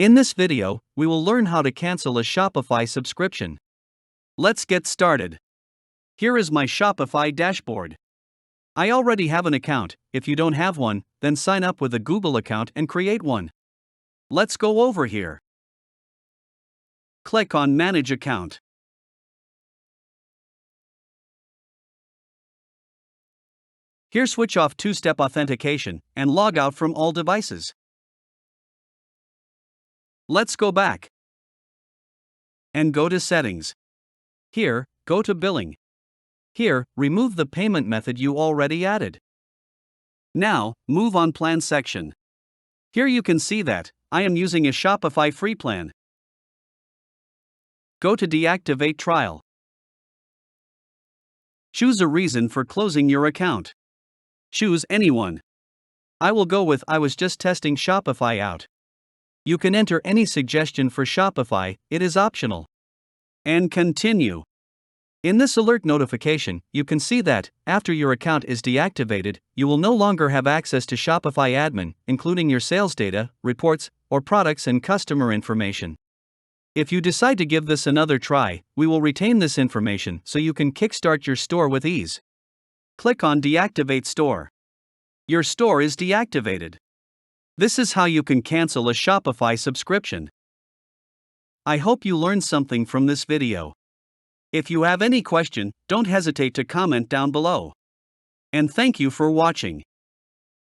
In this video, we will learn how to cancel a Shopify subscription. Let's get started. Here is my Shopify dashboard. I already have an account. If you don't have one, then sign up with a Google account and create one. Let's go over here. Click on Manage Account. Here, switch off two-step authentication and log out from all devices. Let's go back and go to Settings. Here, go to Billing. Here, remove the payment method you already added. Now, move on Plan section. Here you can see that I am using a Shopify free plan. Go to Deactivate Trial. Choose a reason for closing your account. Choose any one. I will go with I was just testing Shopify out. You can enter any suggestion for Shopify, it is optional. And continue. In this alert notification, you can see that, after your account is deactivated, you will no longer have access to Shopify admin, including your sales data, reports, or products and customer information. If you decide to give this another try, we will retain this information so you can kickstart your store with ease. Click on Deactivate Store. Your store is deactivated. This is how you can cancel a Shopify subscription. I hope you learned something from this video. If you have any question, don't hesitate to comment down below. And thank you for watching.